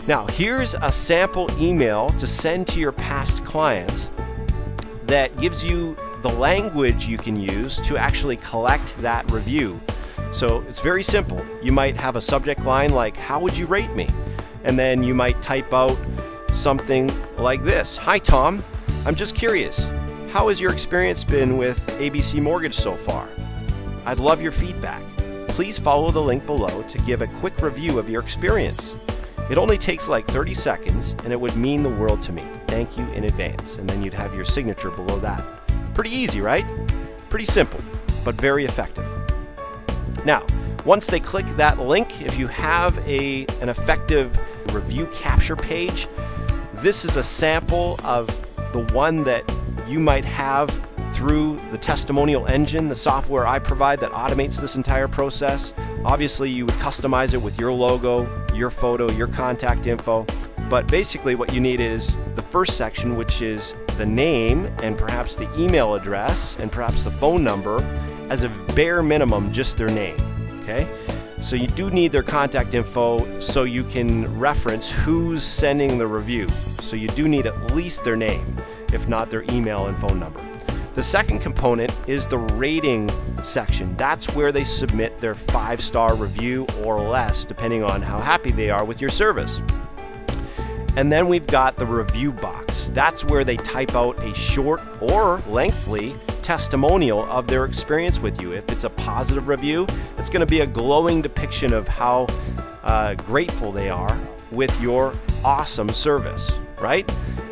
Now, here's a sample email to send to your past clients that gives you the language you can use to actually collect that review. So it's very simple. You might have a subject line like, "How would you rate me?" And then you might type out something like this. "Hi Tom, I'm just curious. How has your experience been with ABC Mortgage so far? I'd love your feedback. Please follow the link below to give a quick review of your experience. It only takes like 30 seconds and it would mean the world to me. Thank you in advance." And then you'd have your signature below that. Pretty easy, right? Pretty simple, but very effective. Now, once they click that link, if you have an effective review capture page, this is a sample of the one that you might have through the Testimonial engine, the software I provide that automates this entire process. Obviously, you would customize it with your logo, your photo, your contact info. But basically what you need is the first section, which is the name and perhaps the email address and perhaps the phone number, as a bare minimum, just their name, okay? So you do need their contact info so you can reference who's sending the review. So you do need at least their name, if not their email and phone number. The second component is the rating section. That's where they submit their 5-star review or less, depending on how happy they are with your service. And then we've got the review box. That's where they type out a short or lengthy testimonial of their experience with you. If it's a positive review, it's going to be a glowing depiction of how grateful they are with your awesome service, right?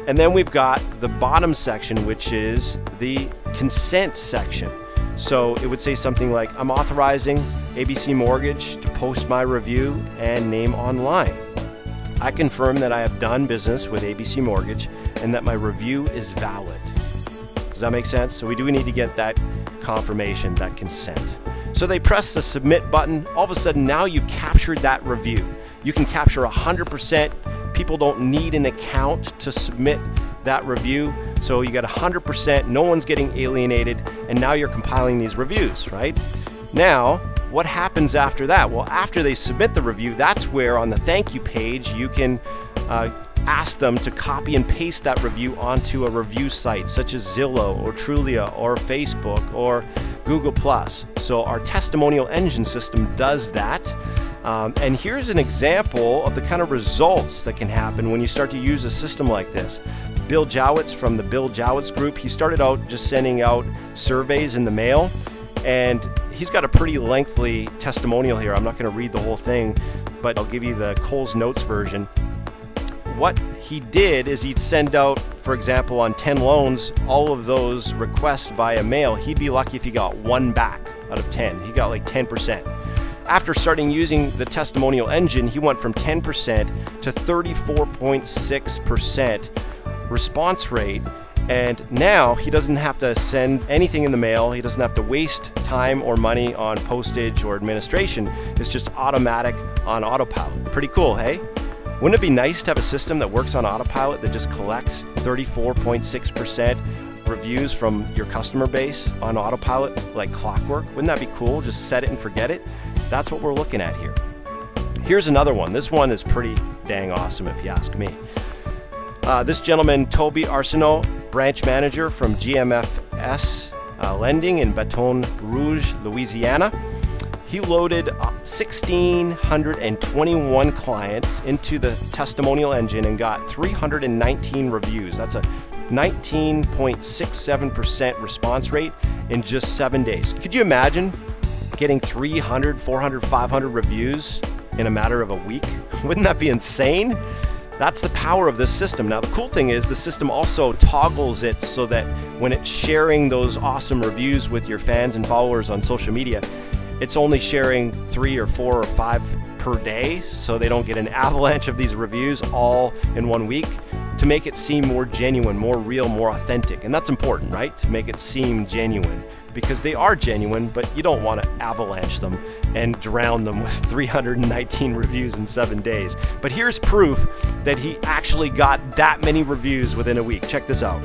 And then we've got the bottom section, which is the consent section. So it would say something like, "I'm authorizing ABC Mortgage to post my review and name online. I confirm that I have done business with ABC Mortgage and that my review is valid." Does that make sense? So we do need to get that confirmation, that consent. So they press the submit button. All of a sudden now you've captured that review. You can capture 100%. People don't need an account to submit that review. So you got 100%, no one's getting alienated, and now you're compiling these reviews, right? Now, what happens after that? Well, after they submit the review, that's where on the thank you page you can ask them to copy and paste that review onto a review site such as Zillow or Trulia or Facebook or Google+. So our testimonial engine system does that. And here's an example of the kind of results that can happen when you start to use a system like this. Bill Jowitz from the Bill Jowitz Group, he started out just sending out surveys in the mail, and he's got a pretty lengthy testimonial here. I'm not going to read the whole thing, but I'll give you the Cole's Notes version. What he did is he'd send out, for example, on 10 loans, all of those requests via mail. He'd be lucky if he got 1 back out of 10. He got like 10%. After starting using the testimonial engine, he went from 10% to 34.6% response rate. And now he doesn't have to send anything in the mail. He doesn't have to waste time or money on postage or administration. It's just automatic on autopilot. Pretty cool, hey? Wouldn't it be nice to have a system that works on autopilot that just collects 34.6% reviews from your customer base on autopilot like clockwork? Wouldn't that be cool? Just set it and forget it. That's what we're looking at here. Here's another one. This one is pretty dang awesome if you ask me. This gentleman, Toby Arsenault, branch manager from GMFS Lending in Baton Rouge, Louisiana. He loaded 1,621 clients into the testimonial engine and got 319 reviews. That's a 19.67% response rate in just 7 days. Could you imagine getting 300, 400, 500 reviews in a matter of a week? Wouldn't that be insane? That's the power of this system. Now, the cool thing is the system also toggles it so that when it's sharing those awesome reviews with your fans and followers on social media, it's only sharing 3 or 4 or 5 per day, so they don't get an avalanche of these reviews all in 1 week, to make it seem more genuine, more real, more authentic. And that's important, right? To make it seem genuine, because they are genuine, but you don't want to avalanche them and drown them with 319 reviews in 7 days. But here's proof that he actually got that many reviews within a week. Check this out.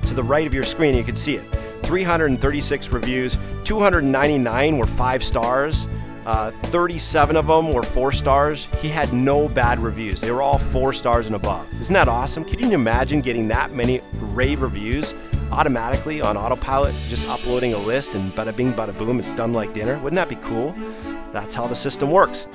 To the right of your screen, you can see it. 336 reviews, 299 were 5 stars, 37 of them were 4 stars. He had no bad reviews. They were all 4 stars and above. Isn't that awesome? Could you imagine getting that many rave reviews automatically on autopilot, just uploading a list and bada bing, bada boom, it's done like dinner? Wouldn't that be cool? That's how the system works.